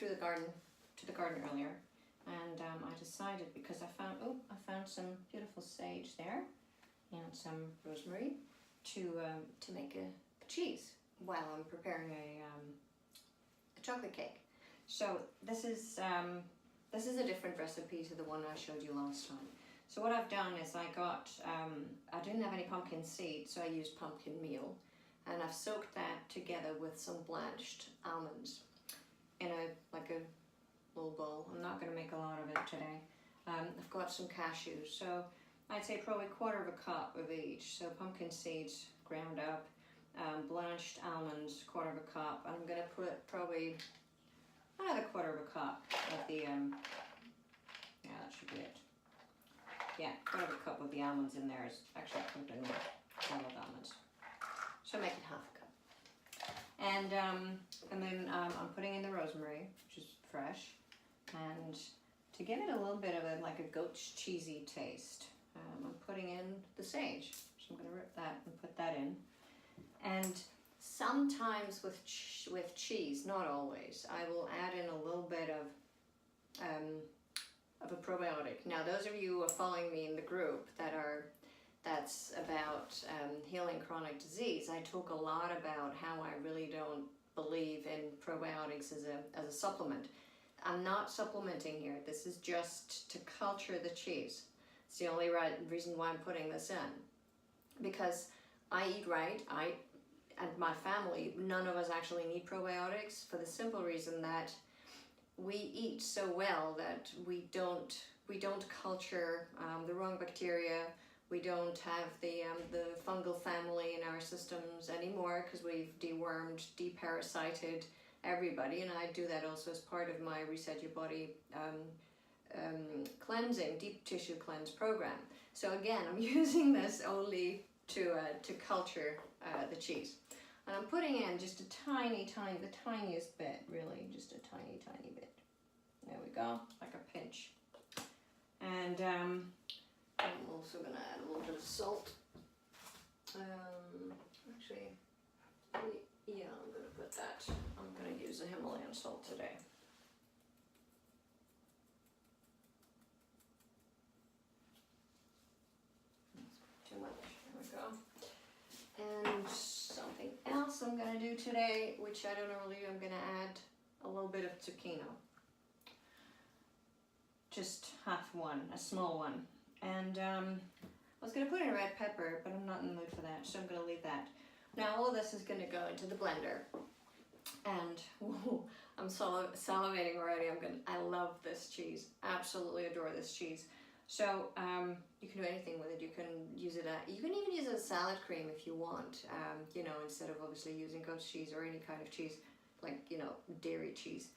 through the garden, to the garden earlier, and I decided, because I found some beautiful sage there and some rosemary to make a cheese while I'm preparing a chocolate cake. So this is a different recipe to the one I showed you last time. So what I've done is I didn't have any pumpkin seeds, so I used pumpkin meal, and I've soaked that together with some blanched almonds in a little bowl. I'm not going to make a lot of it today. I've got some cashews, so I'd say probably 1/4 cup of each. So pumpkin seeds ground up, blanched almonds 1/4 cup, and I'm going to put probably another 1/4 cup of the yeah, that should be it. Yeah, 1/4 cup of the almonds in there is actually cooked in boiled almonds. So make it 1/2 cup. And then I'm putting in the rosemary, which is fresh, and to give it a little bit of a goat's cheesy taste, I'm putting in the sage. So I'm going to rip that and put that in. And sometimes with cheese, not always, I will add in a little bit of a probiotic. Now, those of you who are following me in the group that's about healing chronic disease, I talk a lot about how I really don't believe in probiotics as a supplement. I'm not supplementing here. This is just to culture the cheese. It's the only reason why I'm putting this in. Because I eat right, and my family, none of us actually need probiotics, for the simple reason that we eat so well that we don't culture the wrong bacteria. We don't have the fungal family in our systems anymore, because we've dewormed, deparasited everybody, and I do that also as part of my Reset Your Body cleansing, deep tissue cleanse program. So again, I'm using this only to culture the cheese. And I'm putting in just the tiniest bit, really, just a tiny bit. There we go, like a pinch. And I'm also going to add a little bit of salt. Actually, yeah, I'm going to put that. I'm going to use the Himalayan salt today. Too much. There we go. And something else I'm going to do today, which I don't normally do, I'm going to add a little bit of zucchini. Just half one, a small one. And I was going to put in red pepper, but I'm not in the mood for that, so I'm going to leave that. Now all of this is going to go into the blender. And ooh, I'm salivating already. I love this cheese. Absolutely adore this cheese. So you can do anything with it. You can use it. You can even use it as salad cream if you want. You know, instead of obviously using goat's cheese or any kind of cheese, like dairy cheese.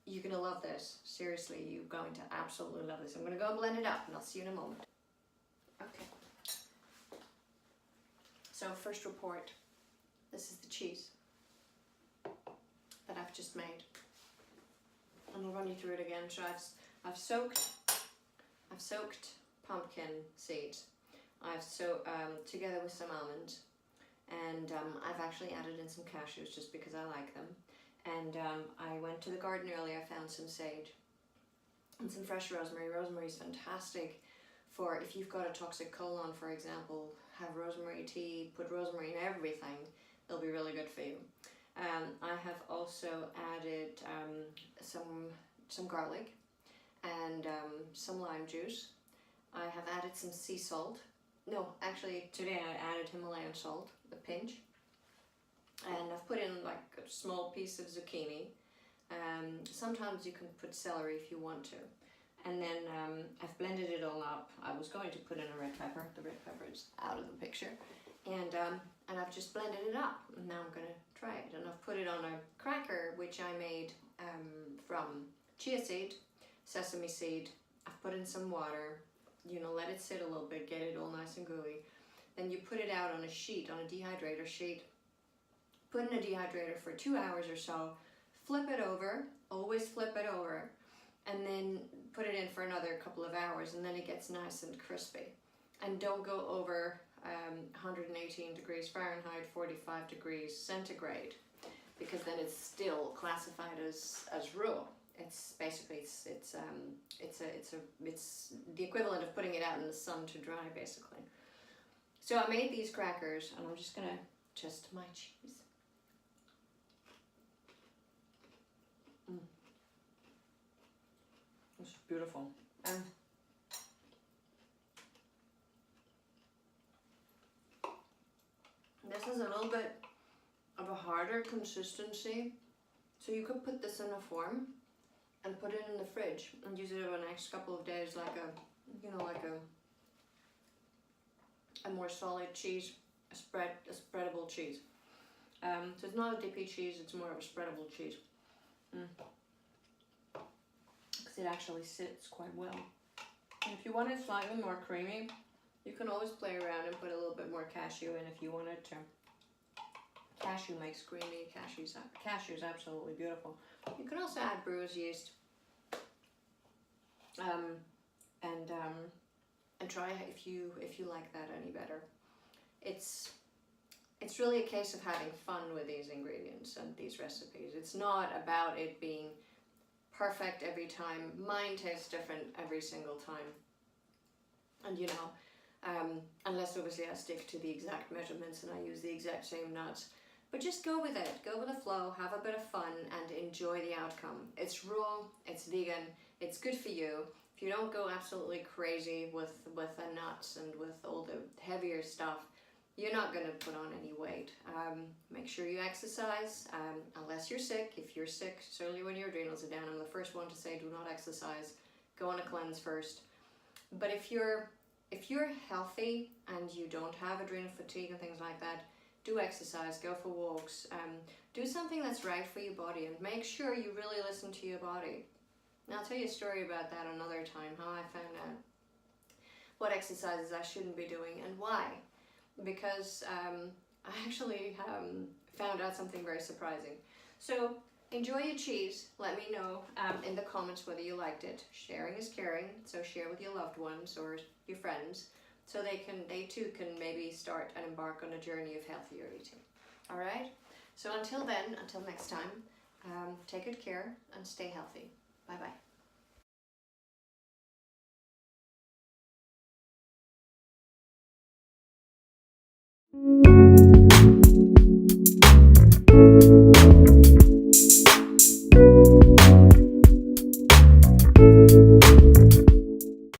You're gonna love this. Seriously, you're going to absolutely love this. I'm gonna go and blend it up, and I'll see you in a moment. Okay. So first report. This is the cheese that I've just made. And I'll run you through it again. So I've soaked pumpkin seeds. Together with some almonds, and I've actually added in some cashews just because I like them. And I went to the garden earlier. I found some sage and some fresh rosemary. Rosemary is fantastic for if you've got a toxic colon, for example. Have rosemary tea. Put rosemary in everything. It'll be really good for you. I have also added some garlic and some lime juice. I have added some sea salt. No, actually today I added Himalayan salt, a pinch. And I've put in like a small piece of zucchini. Sometimes you can put celery if you want to. And then I've blended it all up. I was going to put in a red pepper. The red pepper is out of the picture. And I've just blended it up. And now I'm going to try it. And I've put it on a cracker, which I made from chia seed, sesame seed. I've put in some water. Let it sit a little bit, get it all nice and gooey. Then you put it out on a sheet, on a dehydrator sheet. Put in a dehydrator for 2 hours or so. Flip it over. Always flip it over. And then put it in for another couple of hours, and then it gets nice and crispy. And don't go over 118 degrees Fahrenheit, 45 degrees centigrade, because then it's still classified as raw. It's basically it's the equivalent of putting it out in the sun to dry, basically. So I made these crackers, and I'm just gonna test my cheese. This is beautiful. This is a little bit of a harder consistency, so you could put this in a form and put it in the fridge and use it over the next couple of days, like a more solid cheese, a spreadable cheese. So it's not a dippy cheese; it's more of a spreadable cheese. Because it actually sits quite well. And if you want it slightly more creamy, you can always play around and put a little bit more cashew in if you wanted to. Cashew makes creamy. Cashew is absolutely beautiful. You can also add bruised yeast, and try if you like that any better. It's really a case of having fun with these ingredients and these recipes. It's not about it being perfect every time. Mine tastes different every single time, and you know, unless obviously I stick to the exact measurements and I use the exact same nuts. But just go with it, go with the flow, have a bit of fun, and enjoy the outcome. It's raw, it's vegan, it's good for you. If you don't go absolutely crazy with the nuts and with all the heavier stuff, you're not going to put on any weight. Make sure you exercise, unless you're sick. If you're sick, certainly when your adrenals are down, I'm the first one to say do not exercise. Go on a cleanse first. But if you're healthy and you don't have adrenal fatigue and things like that, do exercise, go for walks, do something that's right for your body, and make sure you really listen to your body. Now I'll tell you a story about that another time, how I found out what exercises I shouldn't be doing and why. Because I actually found out something very surprising. So enjoy your cheese. Let me know in the comments whether you liked it. Sharing is caring, so share with your loved ones or your friends, so they too can maybe start and embark on a journey of healthier eating. All right? So until then, until next time, take good care and stay healthy. Bye-bye.